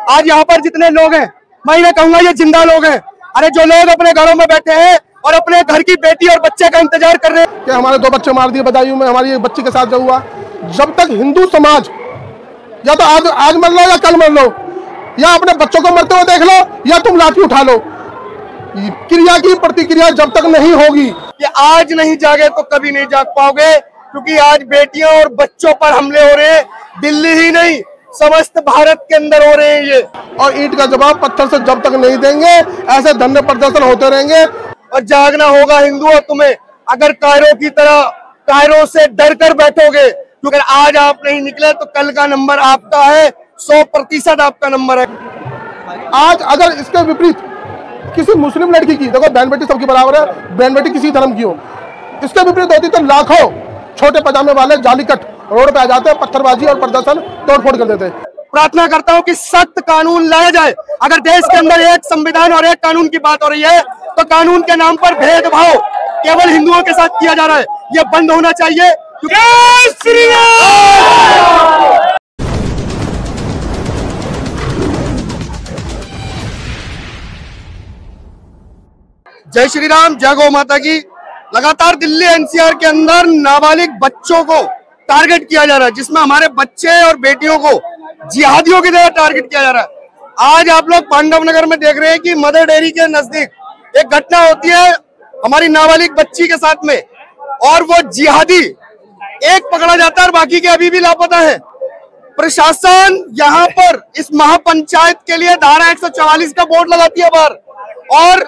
आज यहाँ पर जितने लोग हैं, मैं ये कहूंगा ये जिंदा लोग हैं। अरे जो लोग अपने घरों में बैठे हैं और अपने घर की बेटी और बच्चे का इंतजार कर रहे हैं कि हमारे 2 बच्चे मार दिए बदायूं में, हमारी बच्ची के साथ जो हुआ, जब तक हिंदू समाज या तो आज मर लो या कल मर लो, या अपने बच्चों को मरते हुए देख लो, या तुम लाठी उठा लो, क्रिया की प्रतिक्रिया जब तक नहीं होगी कि आज नहीं जागे तो कभी नहीं जाग पाओगे। क्योंकि आज बेटियों और बच्चों पर हमले हो रहे हैं, दिल्ली ही नहीं समस्त भारत के अंदर हो रहे हैं ये। और ईंट का जवाब पत्थर से जब तक नहीं देंगे, ऐसे धरने प्रदर्शन होते रहेंगे। और जागना होगा हिंदुओं तुम्हें। अगर कायरों की तरह कायरों से डर कर बैठोगे, क्योंकि आज आप नहीं निकले तो कल का नंबर आपका है, 100% आपका नंबर है। आज अगर इसके विपरीत किसी मुस्लिम लड़की की, देखो बहन बेटी सबकी बराबर है, बहन बेटी किसी धर्म की हो, इसके विपरीत होती तो लाखों छोटे पजामे वाले जालीकट रोड पे आ जाते, पत्थरबाजी और प्रदर्शन तोड़फोड़ कर देते। प्रार्थना करता हूँ कि सख्त कानून लाया जाए। अगर देश के अंदर एक संविधान और एक कानून की बात हो रही है तो कानून के नाम पर भेदभाव केवल हिंदुओं के साथ किया जा रहा है, ये बंद होना चाहिए। जय श्री राम। जय श्री राम, जय गौ माता की। लगातार दिल्ली एनसीआर के अंदर नाबालिग बच्चों को टारगेट किया जा रहा है, जिसमें हमारे बच्चे और बेटियों को जिहादियों की तरह टारगेट किया जा रहा है। आज आप लोग पांडव नगर में देख रहे हैं कि मदर डेयरी के नजदीक एक घटना होती है हमारी नाबालिग बच्ची के साथ में, और वो जिहादी एक पकड़ा जाता है और बाकी के अभी भी लापता है। प्रशासन यहाँ पर इस महापंचायत के लिए धारा 144 का बोर्ड लगाती है बाहर, और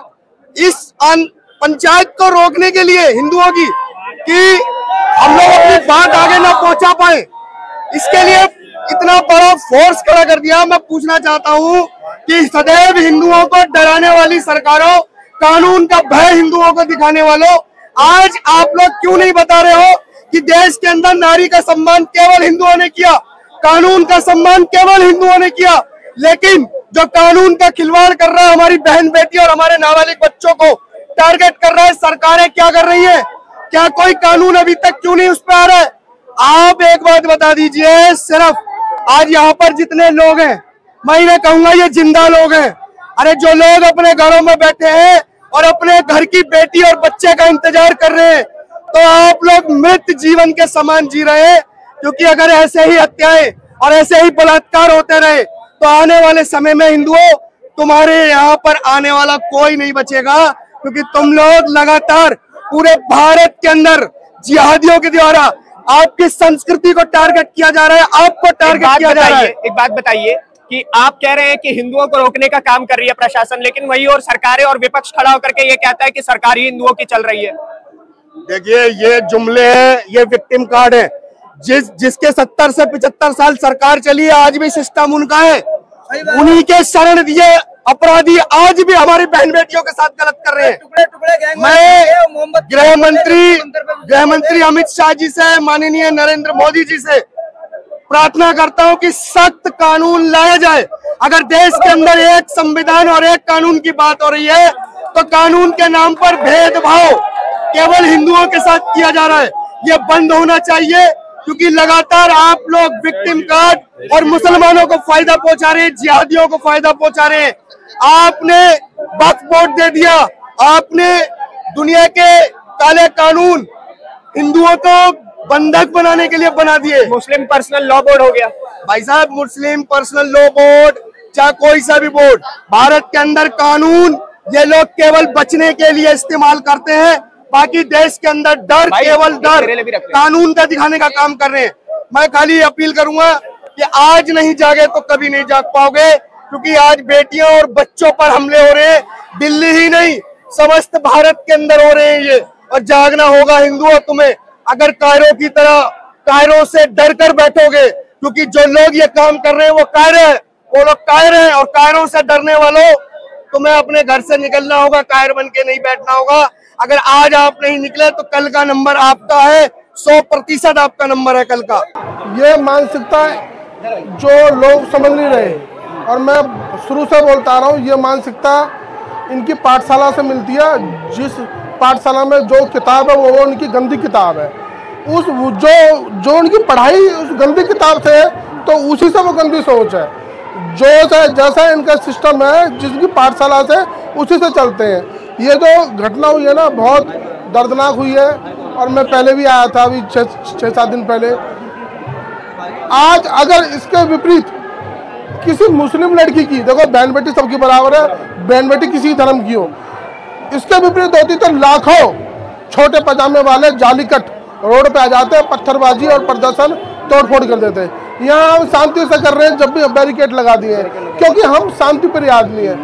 इस पंचायत को रोकने के लिए हिंदुओं की कि हम लोग अपनी बात आगे ना पहुंचा पाए, इसके लिए इतना बड़ा फोर्स खड़ा कर दिया। मैं पूछना चाहता हूं कि सदैव हिंदुओं को डराने वाली सरकारों, कानून का भय हिंदुओं को दिखाने वालों, आज आप लोग क्यों नहीं बता रहे हो कि देश के अंदर नारी का सम्मान केवल हिंदुओं ने किया, कानून का सम्मान केवल हिंदुओं ने किया, लेकिन जो कानून का खिलवाड़ कर रहा है, हमारी बहन बेटी और हमारे नाबालिग बच्चों को टारगेट कर रहा है, सरकारें क्या कर रही है? क्या कोई कानून अभी तक क्यों नहीं उस पर आ रहा है? आप एक बात बता दीजिए, सिर्फ आज यहाँ पर जितने लोग हैं, मैं ये कहूंगा ये जिंदा लोग हैं। अरे जो लोग अपने घरों में बैठे हैं और अपने घर की बेटी और बच्चे का इंतजार कर रहे हैं, तो आप लोग मृत जीवन के समान जी रहे हैं। क्योंकि अगर ऐसे ही हत्याएं और ऐसे ही बलात्कार होते रहे तो आने वाले समय में हिंदुओं, तुम्हारे यहाँ पर आने वाला कोई नहीं बचेगा। क्योंकि तुम लोग लगातार पूरे भारत के अंदर जिहादियों के द्वारा आपकी संस्कृति को टारगेट किया जा रहा है, आपको टारगेट किया जा रहा है। एक बात बताइए कि आप कह रहे हैं कि हिंदुओं को रोकने का काम कर रही है प्रशासन, लेकिन वही और सरकारें और विपक्ष खड़ा होकर के ये कहता है कि सरकार ही हिंदुओं की चल रही है। देखिए, ये जुमले हैं, ये विक्टिम कार्ड है। जिसके 70 से 75 साल सरकार चली है, आज भी सिस्टम उनका है, उन्हीं के शरण दिए अपराधी आज भी हमारी बहन बेटियों के साथ गलत कर रहे हैं। मैं गृह मंत्री अमित शाह जी से, माननीय नरेंद्र मोदी जी से प्रार्थना करता हूं कि सख्त कानून लाया जाए। अगर देश के अंदर एक संविधान और एक कानून की बात हो रही है तो कानून के नाम पर भेदभाव केवल हिंदुओं के साथ किया जा रहा है, ये बंद होना चाहिए। क्योंकि लगातार आप लोग विक्टिम कार्ड और मुसलमानों को फायदा पहुंचा रहे हैं, जिहादियों को फायदा पहुंचा रहे हैं। आपने वक्फ बोर्ड दे दिया, आपने दुनिया के काले कानून हिंदुओं को बंधक बनाने के लिए बना दिए। मुस्लिम पर्सनल लॉ बोर्ड हो गया भाई साहब, मुस्लिम पर्सनल लॉ बोर्ड चाहे कोई सा भी बोर्ड, भारत के अंदर कानून ये लोग केवल बचने के लिए इस्तेमाल करते हैं। बाकी देश के अंदर डर, केवल डर, कानून का दिखाने का काम कर रहे हैं। मैं खाली अपील करूंगा कि आज नहीं जागे तो कभी नहीं जाग पाओगे। क्योंकि आज बेटियों और बच्चों पर हमले हो रहे हैं, दिल्ली ही नहीं समस्त भारत के अंदर हो रहे हैं ये। और जागना होगा हिंदुओं तुम्हें। अगर कायरों की तरह कायरों से डर कर बैठोगे, क्योंकि जो लोग ये काम कर रहे हैं वो कायर है, वो लोग कायर हैं, और कायरों से डरने वालों तुम्हें अपने घर से निकलना होगा, कायर बन के नहीं बैठना होगा। अगर आज आप नहीं निकले तो कल का नंबर आपका है, 100% आपका नंबर है कल का। ये मानसिकता जो लोग समझ नहीं रहे, और मैं शुरू से बोलता आ रहा हूँ, ये मानसिकता इनकी पाठशाला से मिलती है। जिस पाठशाला में जो किताब है वो उनकी गंदी किताब है, उस जो उनकी पढ़ाई उस गंदी किताब से है, तो उसी से वो गंदी सोच है। जैसा इनका सिस्टम है, जिसकी पाठशाला से उसी से चलते हैं। ये जो घटना हुई है ना, बहुत दर्दनाक हुई है। और मैं पहले भी आया था, अभी 6-7 दिन पहले। आज अगर इसके विपरीत किसी मुस्लिम लड़की की, देखो बहन बेटी सबकी बराबर है, बहन बेटी किसी धर्म की हो, इसके विपरीत होती तो लाखों छोटे पजामे वाले जालीकट रोड पे आ जाते, पत्थरबाजी और प्रदर्शन तोड़फोड़ कर देते। यहाँ हम शांति से कर रहे हैं, जब भी बैरिकेड लगा दिए हैं, क्योंकि हम शांति प्रिय आदमी हैं।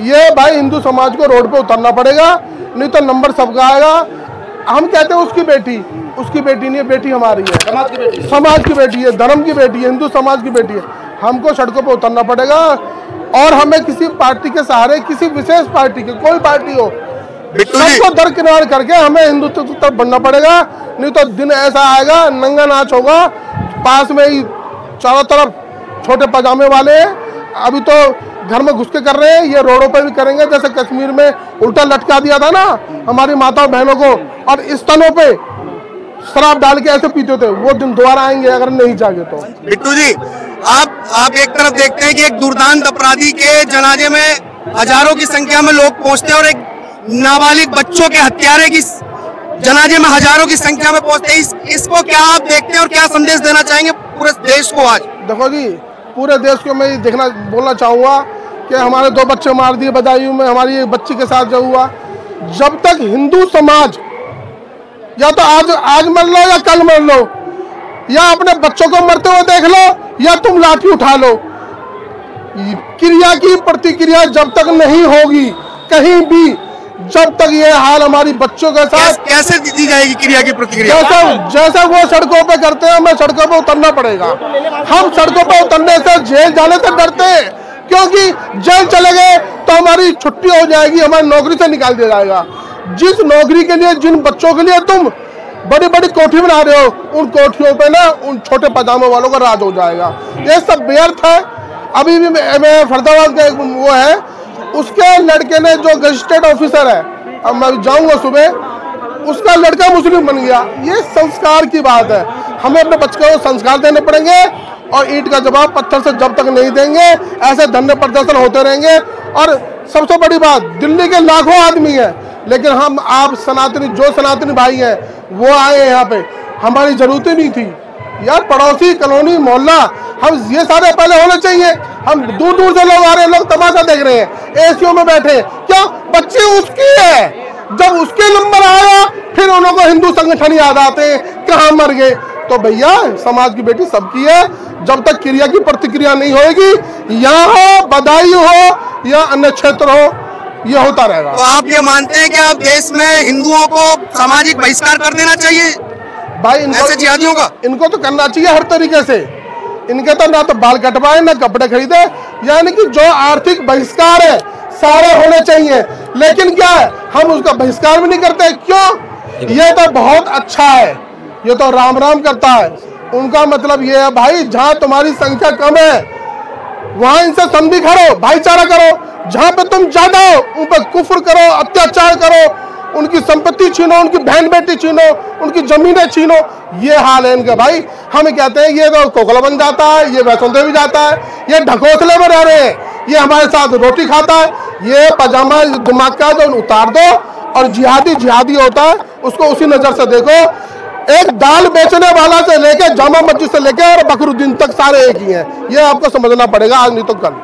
ये भाई हिंदू समाज को रोड पे उतरना पड़ेगा, नहीं तो नंबर सबका आएगा। हम कहते हैं उसकी बेटी नहीं है, बेटी हमारी है, समाज की बेटी है, धर्म की बेटी है, हिंदू समाज की बेटी है। हमको सड़कों पर उतरना पड़ेगा और हमें किसी पार्टी के सहारे, किसी विशेष पार्टी के, कोई पार्टी हो, सबको दरकिनार करके हमें हिंदुत्व की तरफ बढ़ना पड़ेगा। नहीं तो दिन ऐसा आएगा, नंगा नाच होगा, पास में ही चारों तरफ छोटे पजामे वाले। अभी तो घर में घुस के कर रहे हैं, ये रोडों पर भी करेंगे। जैसे कश्मीर में उल्टा लटका दिया था ना हमारी माताओं बहनों को, और स्तनों पे शराब डाल के ऐसे पीते थे, वो दिन दोबारा आएंगे अगर नहीं जागे तो। बिट्टू जी, आप एक तरफ देखते हैं कि एक दुर्दांत अपराधी के जनाजे में हजारों की संख्या में लोग पहुंचते हैं, और एक नाबालिग बच्चों के हत्यारे की जनाजे में हजारों की संख्या में पहुंचते हैं। इसको क्या आप देखते हैं और क्या संदेश देना चाहेंगे पूरे देश को आज? देखो जी, पूरे देश को मैं बोलना चाहूँगा कि हमारे 2 बच्चे मार दिए बदायूं में, हमारी एक बच्ची के साथ जो हुआ। जब तक हिंदू समाज या तो आज मर लो या कल मर लो, या अपने बच्चों को मरते हुए देख लो, या तुम लाठी उठा लो। क्रिया की प्रतिक्रिया जब तक नहीं होगी कहीं भी, जब तक ये हाल हमारी बच्चों के साथ कैसे दी जाएगी क्रिया की प्रतिक्रिया? जैसा वो सड़कों पे करते हैं, हमें सड़कों पे उतरना पड़ेगा। हम सड़कों पे उतरने से, जेल जाने से डरते हैं, क्योंकि जेल चले गए तो हमारी छुट्टी हो जाएगी, हमारी नौकरी से निकाल दिया जाएगा। जिस नौकरी के लिए, जिन बच्चों के लिए तुम बड़ी बड़ी कोठी बना रहे हो, उन कोठियों पे ना उन छोटे पजामे वालों का राज हो जाएगा। ये सब व्यर्थ है। अभी भी मैं फरीदाबाद का एक वो है, उसके लड़के ने, जो गजिस्ट्रेट ऑफिसर है, अब मैं जाऊंगा सुबह, उसका लड़का मुस्लिम बन गया। ये संस्कार की बात है। हमें अपने बच्चों को संस्कार देने पड़ेंगे, और ईंट का जवाब पत्थर से जब तक नहीं देंगे, ऐसे धरने प्रदर्शन होते रहेंगे। और सबसे बड़ी बात, दिल्ली के लाखों आदमी है, लेकिन आप सनातनी भाई हैं, वो आए यहाँ पे, हमारी जरूरत ही नहीं थी यार। पड़ोसी, कॉलोनी, मोहल्ला, हम ये सारे पहले होने चाहिए। हम दूर दूर से लोग आ रहे हैं, लोग तमाशा देख रहे हैं, एसीओ में बैठे, क्यों? बच्चे उसकी है। जब उसके नंबर आया, फिर उन लोगों को हिंदू संगठन याद आते हैं, कहाँ मर गए। तो भैया, समाज की बेटी सबकी है। जब तक क्रिया की प्रतिक्रिया नहीं होगी, यहाँ हो, बदायूं हो या अन्य क्षेत्र हो, ये होता रहेगा। तो आप ये मानते हैं कि आप देश में हिंदुओं को सामाजिक बहिष्कार कर देना चाहिए भाई? ऐसे जिहादियों का इनको तो करना चाहिए हर तरीके से। इनके तो ना तो बाल कटवाए, ना कपड़े खरीदे, यानी कि जो आर्थिक बहिष्कार है सारे होने चाहिए। लेकिन क्या है, हम उसका बहिष्कार भी नहीं करते। क्यों? ये तो बहुत अच्छा है, ये तो राम राम करता है। उनका मतलब ये है, भाई जहाँ तुम्हारी संख्या कम है वहां इनसे संधि करो, भाईचारा करो। जहाँ पे तुम ज्यादा हो, उन पर कुफ्र करो, अत्याचार करो, उनकी संपत्ति छीनो, उनकी बहन बेटी छीनो, उनकी जमीनें छीनो। ये हाल है इनका भाई। हम कहते हैं ये तो कोकला बन जाता है, ये वैष्णो देवी जाता है, ये ढकोसले में रह रहे हैं, ये हमारे साथ रोटी खाता है। ये पजामा दिमाग का जो उतार दो, और जिहादी होता है, उसको उसी नजर से देखो। एक दाल बेचने वाला से लेके जामा मस्जिद से लेके और बकरुद्दीन तक सारे एक ही हैं। ये आपको समझना पड़ेगा, आज नहीं तो कल।